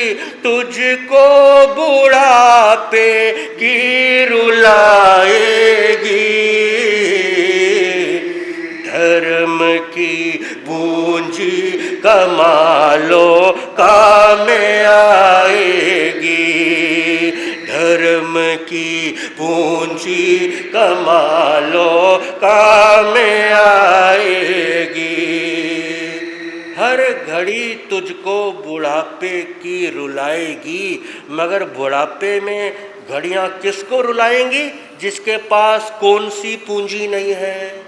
तुझको बुढ़ापे की रुलाएगी, धर्म की पूंजी कमालों काम आएगी, धर्म की पूंजी कमालों काम आएगी। हर घड़ी तुझको बुढ़ापे की रुलाएगी, मगर बुढ़ापे में घड़ियां किसको रुलाएंगी? जिसके पास कौन सी पूंजी नहीं है,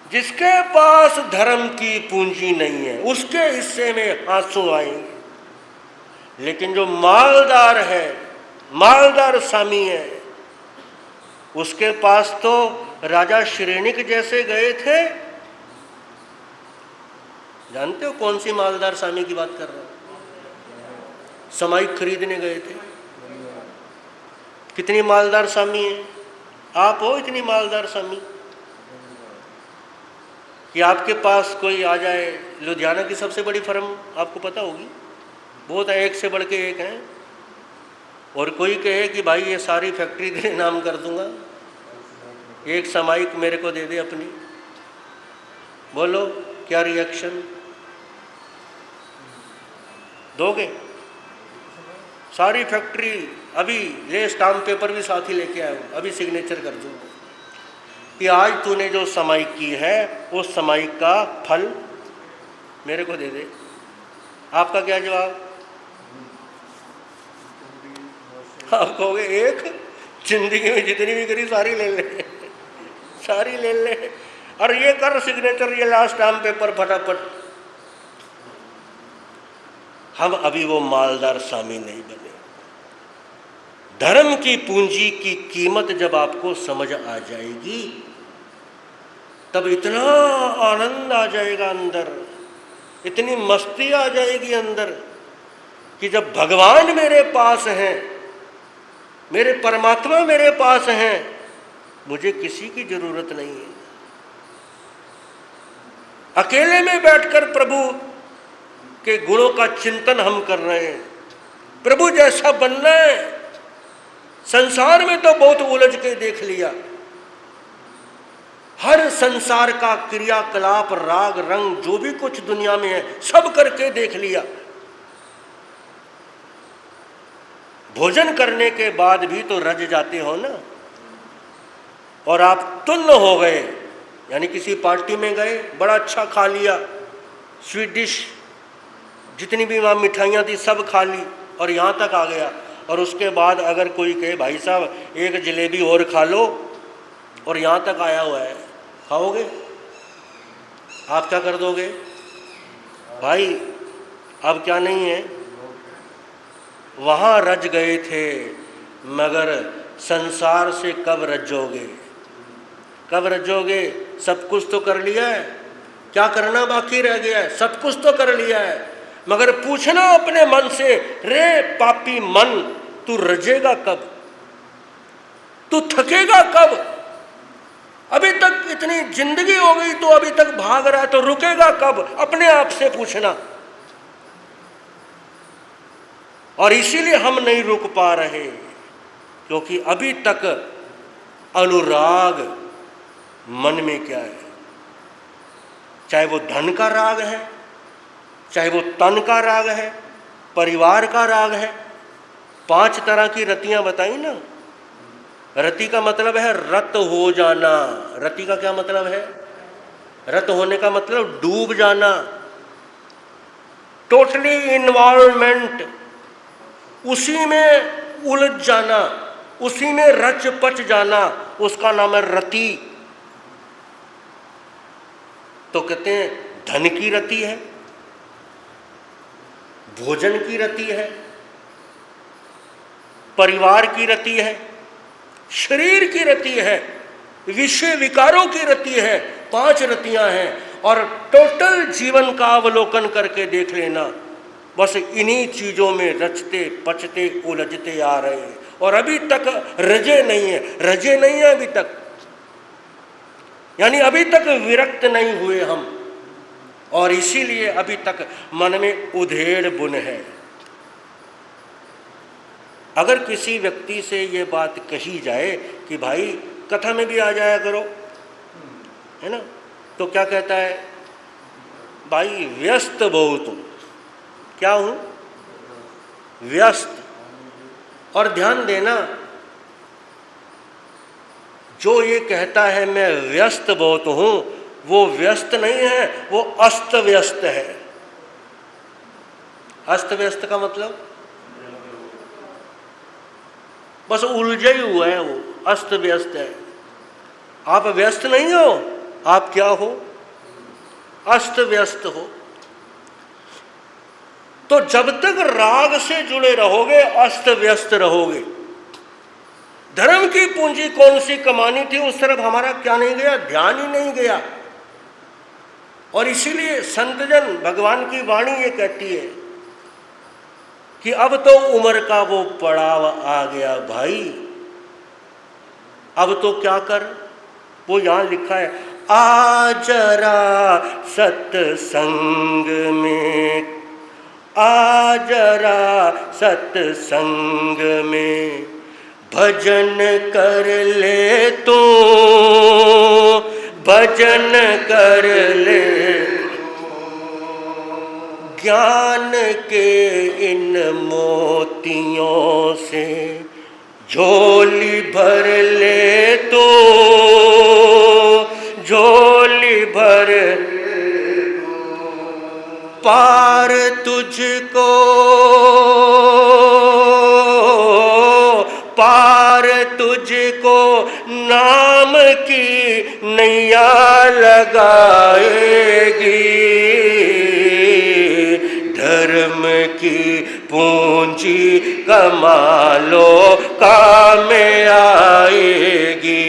जिसके पास धर्म की पूंजी नहीं है, उसके हिस्से में आंसू आएंगे। लेकिन जो मालदार है, मालदार स्वामी है, उसके पास तो राजा श्रेणिक जैसे गए थे। जानते हो कौन सी मालदार स्वामी की बात कर रहा हूं? समाई खरीदने गए थे। कितनी मालदार स्वामी है? आप हो इतनी मालदार स्वामी? कि आपके पास कोई आ जाए, लुधियाना की सबसे बड़ी फर्म आपको पता होगी, बहुत है, एक से बढ़ के एक हैं, और कोई कहे कि भाई ये सारी फैक्ट्री तेरे नाम कर दूंगा, एक सामायिक मेरे को दे दे अपनी, बोलो क्या रिएक्शन दोगे? सारी फैक्ट्री अभी ले, स्टाम्प पेपर भी साथ ही लेके आए हो, अभी सिग्नेचर कर दूँ कि आज तूने जो समाई की है उस समाई का फल मेरे को दे दे। आपका क्या जवाब? आप कहोगे एक जिंदगी में जितनी भी करी सारी ले ले, सारी ले ले, और ये कर सिग्नेचर, ये लास्ट स्टाम्प पेपर फटाफट। हम अभी वो मालदार स्वामी नहीं बने। धर्म की पूंजी की कीमत जब आपको समझ आ जाएगी तब इतना आनंद आ जाएगा अंदर, इतनी मस्ती आ जाएगी अंदर कि जब भगवान मेरे पास हैं, मेरे परमात्मा मेरे पास हैं, मुझे किसी की जरूरत नहीं है। अकेले में बैठकर प्रभु के गुणों का चिंतन हम कर रहे हैं, प्रभु जैसा बनना है। संसार में तो बहुत उलझ के देख लिया, हर संसार का क्रियाकलाप, राग रंग, जो भी कुछ दुनिया में है सब करके देख लिया। भोजन करने के बाद भी तो रज जाते हो ना, और आप तुन्न हो गए, यानी किसी पार्टी में गए, बड़ा अच्छा खा लिया, स्वीट डिश जितनी भी वहाँ मिठाइयाँ थी सब खा ली और यहाँ तक आ गया, और उसके बाद अगर कोई कहे भाई साहब एक जलेबी और खा लो, और यहाँ तक आया हुआ है, खाओगे? आप क्या कर दोगे? भाई अब क्या नहीं है, वहाँ रज गए थे मगर संसार से कब रजोगे? कब रजोगे? सब कुछ तो कर लिया है, क्या करना बाकी रह गया है? सब कुछ तो कर लिया है, मगर पूछना अपने मन से, रे पापी मन, तू रजेगा कब? तू थकेगा कब? अभी तक इतनी जिंदगी हो गई तो अभी तक भाग रहा है, तो रुकेगा कब? अपने आप से पूछना। और इसीलिए हम नहीं रुक पा रहे, क्योंकि अभी तक अनुराग मन में क्या है, चाहे वो धन का राग है, चाहे वो तन का राग है, परिवार का राग है। 5 तरह की रतियां बताई ना। रति का मतलब है रत हो जाना। रति का क्या मतलब है? रत होने का मतलब डूब जाना, टोटली इन्वॉल्वमेंट, उसी में उलझ जाना, उसी में रच पच जाना, उसका नाम है रति। तो कहते हैं धन की रति है, भोजन की रति है, परिवार की रति है, शरीर की रति है, विषय विकारों की रति है। 5 रतियां हैं, और टोटल जीवन का अवलोकन करके देख लेना, बस इन्हीं चीजों में रचते पचते उलझते आ रहे हैं, और अभी तक रजे नहीं है, रजे नहीं है अभी तक, यानी अभी तक विरक्त नहीं हुए हम, और इसीलिए अभी तक मन में उधेड़ बुन है। अगर किसी व्यक्ति से ये बात कही जाए कि भाई कथा में भी आ जाया करो, है ना, तो क्या कहता है? भाई व्यस्त बहुत हूँ। क्या हूँ? व्यस्त। और ध्यान देना, जो ये कहता है मैं व्यस्त बहुत हूँ, वो व्यस्त नहीं है, वो अस्त व्यस्त है। अस्त व्यस्त का मतलब बस उलझा ही हुआ है, वो अस्त व्यस्त है। आप व्यस्त नहीं हो, आप क्या हो? अस्त व्यस्त हो। तो जब तक राग से जुड़े रहोगे अस्त व्यस्त रहोगे। धर्म की पूंजी कौन सी कमानी थी, उस तरफ हमारा क्या नहीं गया, ध्यान ही नहीं गया। और इसीलिए संतजन, भगवान की वाणी ये कहती है कि अब तो उम्र का वो पड़ाव आ गया भाई, अब तो क्या कर, वो यहां लिखा है, आ जरा सत्संग में, आ जरा सत्संग में, भजन कर ले तू, भजन कर ले, ज्ञान के इन मोतियों से झोली भर ले तो, झोली भर पार तुझको, पार तुझको नाम की नैया लगाएगी, धर्म की पूंजी कमा लो काम आएगी,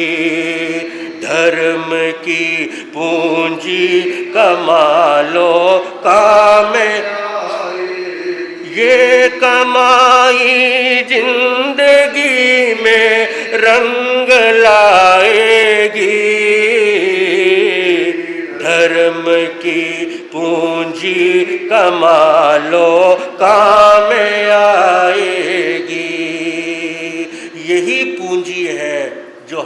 धर्म की पूंजी कमा लो काम आएगी, ये कमाई जिंदगी में रंग लाएगी, धर्म की पूंजी कमा लो काम आएगी। यही पूंजी है जो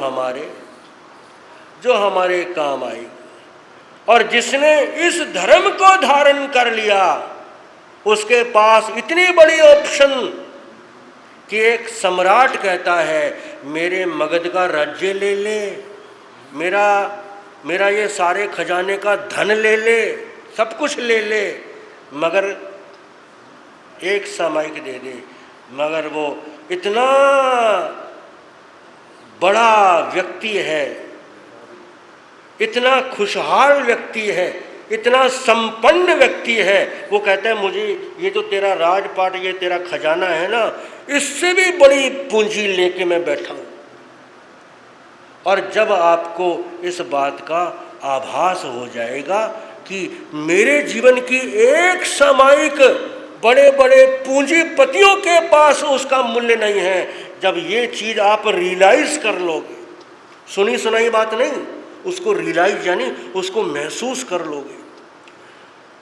हमारे काम आएगी। और जिसने इस धर्म को धारण कर लिया उसके पास इतनी बड़ी ऑप्शन कि एक सम्राट कहता है मेरे मगध का राज्य ले ले, मेरा ये सारे खजाने का धन ले ले, सब कुछ ले ले, मगर एक सामायिक दे दे। मगर वो इतना बड़ा व्यक्ति है, इतना खुशहाल व्यक्ति है, इतना संपन्न व्यक्ति है, वो कहता है मुझे ये जो तेरा राजपाट, ये तेरा खजाना है ना, इससे भी बड़ी पूंजी लेके मैं बैठा हूँ। और जब आपको इस बात का आभास हो जाएगा कि मेरे जीवन की एक सामायिक बड़े बड़े पूंजीपतियों के पास उसका मूल्य नहीं है, जब ये चीज़ आप रियलाइज कर लोगे, सुनी सुनाई बात नहीं, उसको रियलाइज यानी उसको महसूस कर लोगे,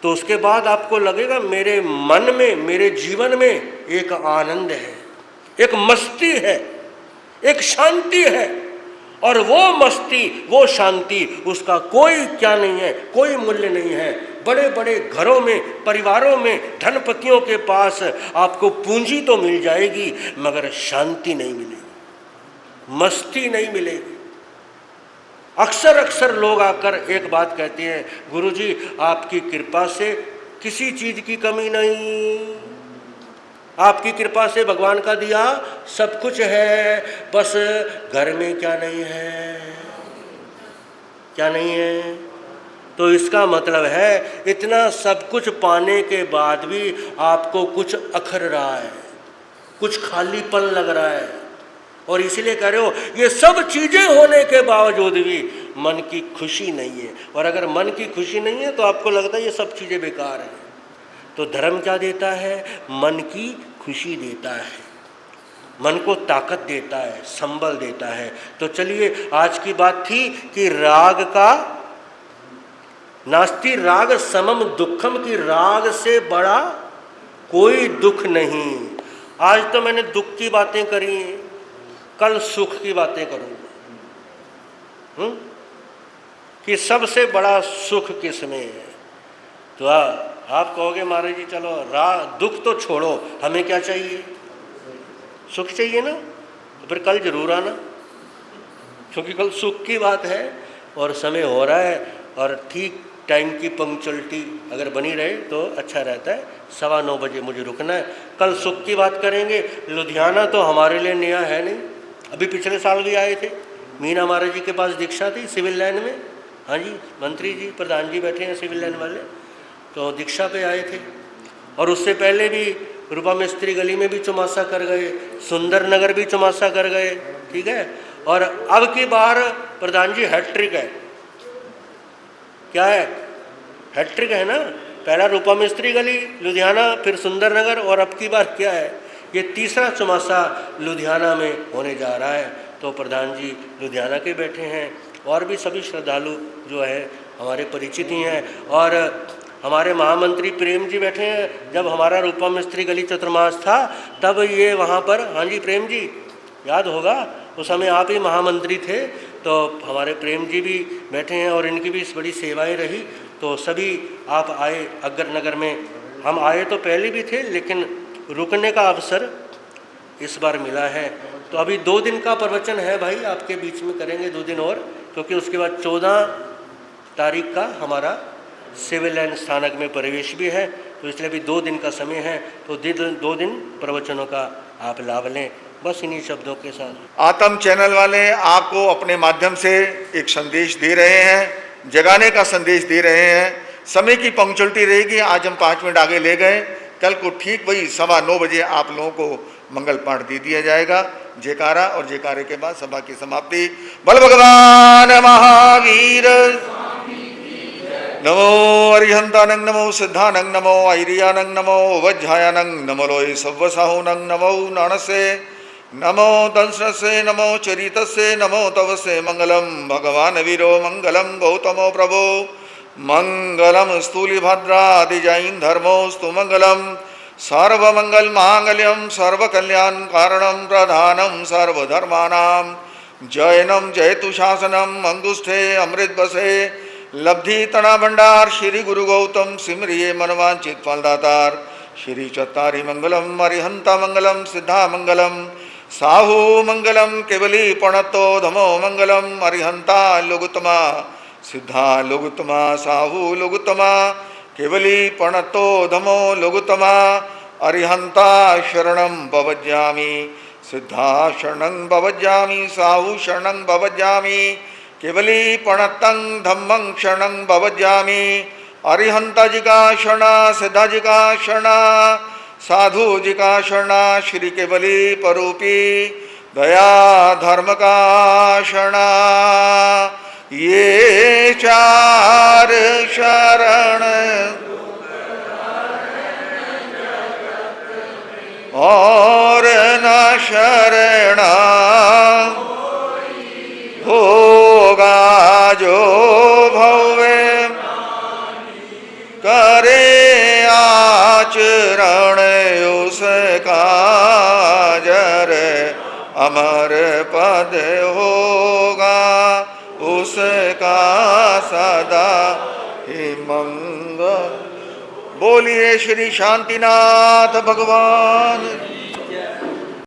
तो उसके बाद आपको लगेगा मेरे मन में, मेरे जीवन में एक आनंद है, एक मस्ती है, एक शांति है। और वो मस्ती, वो शांति, उसका कोई क्या नहीं है, कोई मूल्य नहीं है। बड़े बड़े घरों में, परिवारों में, धनपतियों के पास आपको पूंजी तो मिल जाएगी मगर शांति नहीं मिलेगी, मस्ती नहीं मिलेगी। अक्सर लोग आकर एक बात कहते हैं, गुरुजी आपकी कृपा से किसी चीज़ की कमी नहीं, आपकी कृपा से भगवान का दिया सब कुछ है, बस घर में क्या नहीं है, क्या नहीं है। तो इसका मतलब है इतना सब कुछ पाने के बाद भी आपको कुछ अखर रहा है, कुछ खालीपन लग रहा है, और इसलिए कह रहे हो ये सब चीज़ें होने के बावजूद भी मन की खुशी नहीं है। और अगर मन की खुशी नहीं है तो आपको लगता है ये सब चीज़ें बेकार हैं। तो धर्म क्या देता है? मन की खुशी देता है, मन को ताकत देता है, संबल देता है। तो चलिए, आज की बात थी कि राग का नास्ति राग समम दुखम, की राग से बड़ा कोई दुख नहीं। आज तो मैंने दुख की बातें करी, कल सुख की बातें करूँगा कि सबसे बड़ा सुख किसमें है। तो आप कहोगे महाराज जी चलो दुख तो छोड़ो, हमें क्या चाहिए? सुख चाहिए ना, तो फिर कल जरूर आना, क्योंकि कल सुख की बात है और समय हो रहा है। और ठीक टाइम की पंक्चुअलिटी अगर बनी रहे तो अच्छा रहता है। 9:15 बजे मुझे रुकना है। कल सुख की बात करेंगे। लुधियाना तो हमारे लिए नया है नहीं, अभी पिछले साल भी आए थे, मीना महाराज जी के पास दीक्षा थी सिविल लाइन में। हाँ जी, मंत्री जी, प्रधान जी बैठे हैं सिविल लाइन वाले, तो दीक्षा पे आए थे। और उससे पहले भी रूपा मिस्त्री गली में भी चुमासा कर गए, सुंदर नगर भी चुमासा कर गए, ठीक है। और अब की बार प्रधान जी हैट्रिक है। क्या है? हैट्रिक है ना। पहला रूपा मिस्त्री गली लुधियाना, फिर सुंदर नगर, और अब की बार क्या है? ये तीसरा चुमासा लुधियाना में होने जा रहा है। तो प्रधान जी लुधियाना के बैठे हैं और भी सभी श्रद्धालु जो है हमारे परिचित ही हैं। और हमारे महामंत्री प्रेम जी बैठे हैं। जब हमारा रूपा मिस्त्री गली चतुर्मास था तब ये वहाँ पर, हाँ जी प्रेम जी याद होगा, उस समय आप ही महामंत्री थे, तो हमारे प्रेम जी भी बैठे हैं और इनकी भी बड़ी सेवाएं रही। तो सभी आप आए अग्गर नगर में। हम आए तो पहले भी थे, लेकिन रुकने का अवसर इस बार मिला है। तो अभी 2 दिन का प्रवचन है भाई, आपके बीच में करेंगे 2 दिन और, क्योंकि उसके बाद 14 तारीख का हमारा सिविल लाइन स्थानक में प्रवेश भी है। तो इसलिए अभी 2 दिन का समय है, तो 2 दिन प्रवचनों का आप लाभ लें। बस इन्हीं शब्दों के साथ आत्म चैनल वाले आपको अपने माध्यम से एक संदेश दे रहे हैं, जगाने का संदेश दे रहे हैं। समय की पंक्चुअलिटी रहेगी। आज हम 5 मिनट आगे ले गए, कल को ठीक वही 9:15 बजे आप लोगों को मंगल पाठ दे दिया जाएगा। जयकारा, और जयकारे के बाद सभा की समाप्ति। बल भगवान महावीर। नमो अरिहंतानंग, नमो सिद्धानंग, नमो ऐरियानंग, नमो वज्रायानंग, नमो लोय सव्वसाहुनंग, नमो नाणसे, नमो दंससे, नमो चरितसे, नमो तवसे। मंगलम भगवान वीरो, मंगलम गौतमो प्रभो, मंगलम स्थूलिभद्रादि जैन धर्मोस्तु मंगलम। सर्वमंगल मांगल्यम सर्वकल्याण कारणम प्रधानम सर्वधर्मानां। जैनम जयतु शासनम अंगुष्ठे अमृत बसे। लब्धि तना भंडार श्री गुरु गौतम सिमरिये मनवांचित फलदातार। श्री चत्तारी मंगलम अरिहंता मंगलम सिद्धा मंगलम। साहू मंगलम केवली पणतो धमो मंगलम। अरिहंता लुगुतमा सिद्धा लुगुतमा। साहू लुगुतमा केवली पणतो धमो लुगुतमा। अरिहंता शरणं भवज्यामि सिद्धा शरणं भवज्यामि। साहू शरणं भवज्यामि केवली पणतं धम्मं शरणं भवज्यामि। अरिहंता जी का शरणा, सिद्धा जी का शरणा, साधु जी का शरणा, श्री केवली परूपी दया धर्म का शरणा। ये 4 शरण और न शरणा होगा जो भवे करे आचरण उसका जर अमर पद होगा उसका सदा ही मंगल। बोलिए श्री शांतिनाथ भगवान।